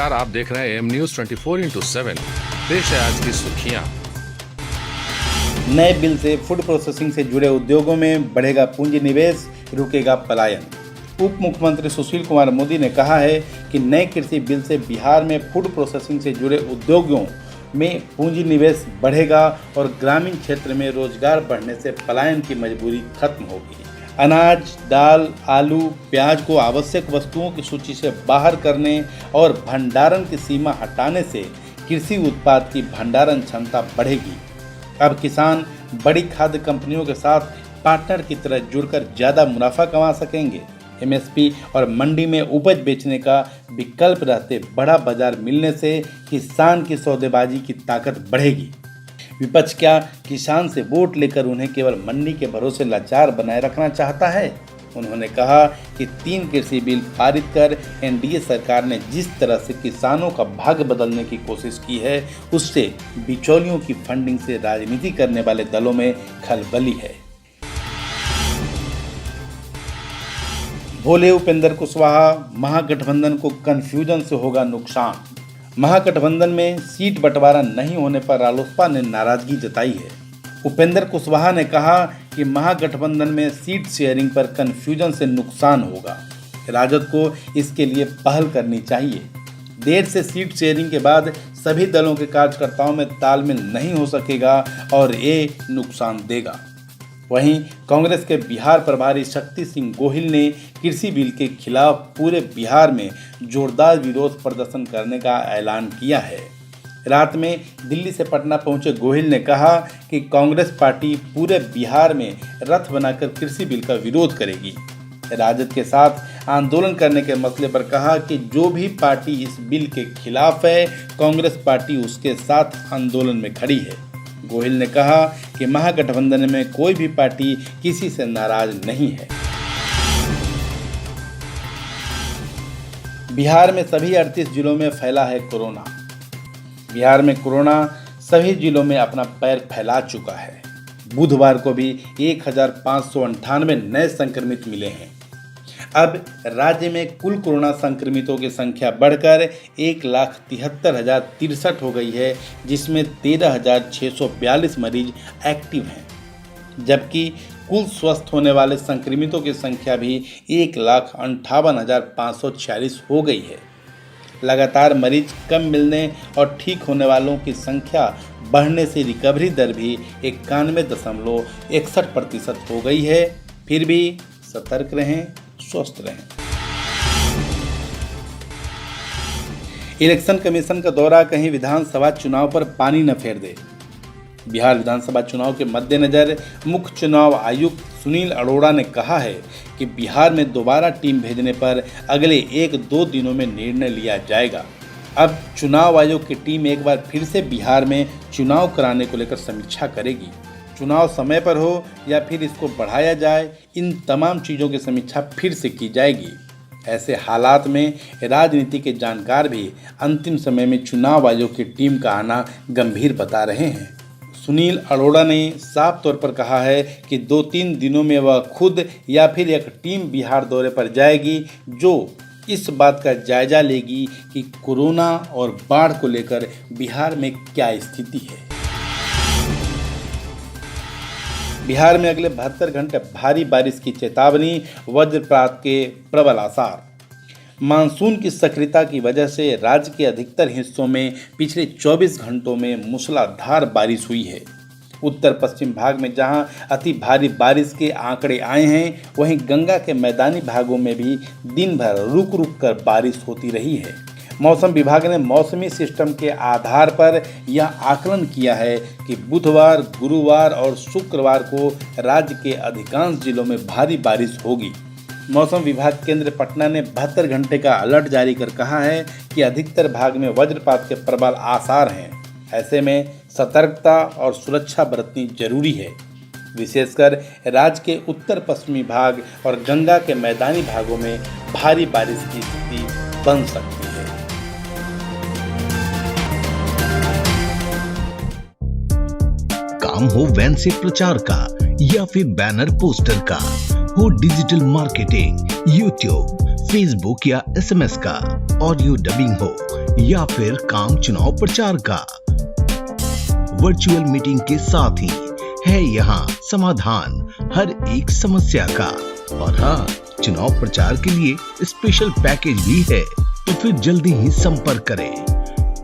नमस्कार, आप देख रहे हैं एम न्यूज 24/7। पेश है आज की सुर्खियां। नए बिल से फूड प्रोसेसिंग से जुड़े उद्योगों में बढ़ेगा पूंजी निवेश, रुकेगा पलायन। उप मुख्यमंत्री सुशील कुमार मोदी ने कहा है कि नए कृषि बिल से बिहार में फूड प्रोसेसिंग से जुड़े उद्योगों में पूंजी निवेश बढ़ेगा और ग्रामीण क्षेत्र में रोजगार बढ़ने से पलायन की मजबूरी खत्म होगी। अनाज, दाल, आलू, प्याज को आवश्यक वस्तुओं की सूची से बाहर करने और भंडारण की सीमा हटाने से कृषि उत्पाद की भंडारण क्षमता बढ़ेगी। अब किसान बड़ी खाद्य कंपनियों के साथ पार्टनर की तरह जुड़कर ज़्यादा मुनाफा कमा सकेंगे। एमएसपी और मंडी में उपज बेचने का विकल्प रहते बड़ा बाजार मिलने से किसान की सौदेबाजी की ताकत बढ़ेगी। विपक्ष क्या किसान से वोट लेकर उन्हें केवल मंडी के भरोसे लाचार बनाए रखना चाहता है? उन्होंने कहा कि 3 कृषि बिल पारित कर एनडीए सरकार ने जिस तरह से किसानों का भाग्य बदलने की कोशिश की है, उससे बिचौलियों की फंडिंग से राजनीति करने वाले दलों में खलबली है। बोले उपेंद्र कुशवाहा, महागठबंधन को कन्फ्यूजन से होगा नुकसान। महागठबंधन में सीट बंटवारा नहीं होने पर रालोसपा ने नाराजगी जताई है। उपेंद्र कुशवाहा ने कहा कि महागठबंधन में सीट शेयरिंग पर कन्फ्यूजन से नुकसान होगा। राजद को इसके लिए पहल करनी चाहिए। देर से सीट शेयरिंग के बाद सभी दलों के कार्यकर्ताओं में तालमेल नहीं हो सकेगा और ये नुकसान देगा। वहीं कांग्रेस के बिहार प्रभारी शक्ति सिंह गोहिल ने कृषि बिल के खिलाफ पूरे बिहार में जोरदार विरोध प्रदर्शन करने का ऐलान किया है। रात में दिल्ली से पटना पहुंचे गोहिल ने कहा कि कांग्रेस पार्टी पूरे बिहार में रथ बनाकर कृषि बिल का विरोध करेगी। राजद के साथ आंदोलन करने के मसले पर कहा कि जो भी पार्टी इस बिल के खिलाफ है, कांग्रेस पार्टी उसके साथ आंदोलन में खड़ी है। गोहिल ने कहा कि महागठबंधन में कोई भी पार्टी किसी से नाराज नहीं है। बिहार में सभी 38 जिलों में फैला है कोरोना। बिहार में कोरोना सभी जिलों में अपना पैर फैला चुका है। बुधवार को भी 1598 नए संक्रमित मिले हैं। अब राज्य में कुल कोरोना संक्रमितों की संख्या बढ़कर 1,73,063 हो गई है, जिसमें 13,642 मरीज एक्टिव हैं, जबकि कुल स्वस्थ होने वाले संक्रमितों की संख्या भी 1,58,546 हो गई है। लगातार मरीज कम मिलने और ठीक होने वालों की संख्या बढ़ने से रिकवरी दर भी 91.61% हो गई है। फिर भी सतर्क रहें, स्वस्थ रहें। इलेक्शन कमीशन का दौरा कहीं विधानसभा चुनाव पर पानी न फेर दे। बिहार विधानसभा चुनाव के मद्देनजर मुख्य चुनाव आयुक्त सुनील अरोड़ा ने कहा है कि बिहार में दोबारा टीम भेजने पर अगले 1-2 दिनों में निर्णय लिया जाएगा। अब चुनाव आयोग की टीम एक बार फिर से बिहार में चुनाव कराने को लेकर समीक्षा करेगी। चुनाव समय पर हो या फिर इसको बढ़ाया जाए, इन तमाम चीज़ों की समीक्षा फिर से की जाएगी। ऐसे हालात में राजनीति के जानकार भी अंतिम समय में चुनाव आयोग की टीम का आना गंभीर बता रहे हैं। सुनील अरोड़ा ने साफ तौर पर कहा है कि 2-3 दिनों में वह खुद या फिर एक टीम बिहार दौरे पर जाएगी, जो इस बात का जायजा लेगी कि कोरोना और बाढ़ को लेकर बिहार में क्या स्थिति है। बिहार में अगले 72 घंटे भारी बारिश की चेतावनी, वज्रपात के प्रबल आसार। मानसून की सक्रियता की वजह से राज्य के अधिकतर हिस्सों में पिछले 24 घंटों में मूसलाधार बारिश हुई है। उत्तर पश्चिम भाग में जहां अति भारी बारिश के आंकड़े आए हैं, वहीं गंगा के मैदानी भागों में भी दिन भर रुक रुक कर बारिश होती रही है। मौसम विभाग ने मौसमी सिस्टम के आधार पर यह आकलन किया है कि बुधवार, गुरुवार और शुक्रवार को राज्य के अधिकांश जिलों में भारी बारिश होगी। मौसम विभाग केंद्र पटना ने 72 घंटे का अलर्ट जारी कर कहा है कि अधिकतर भाग में वज्रपात के प्रबल आसार हैं। ऐसे में सतर्कता और सुरक्षा बरतनी जरूरी है। विशेषकर राज्य के उत्तर पश्चिमी भाग और गंगा के मैदानी भागों में भारी बारिश की स्थिति बन सकती है। काम हो वैन से प्रचार का या फिर बैनर पोस्टर का, हो डिजिटल मार्केटिंग, यूट्यूब, फेसबुक या SMS का, ऑडियो डबिंग हो या फिर काम चुनाव प्रचार का, वर्चुअल मीटिंग के साथ ही है यहाँ समाधान हर एक समस्या का। और हाँ, चुनाव प्रचार के लिए स्पेशल पैकेज भी है, तो फिर जल्दी ही संपर्क करें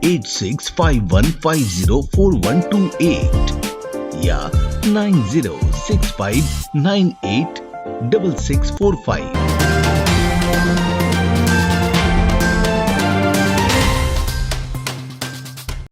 8651504128 या 9065986645।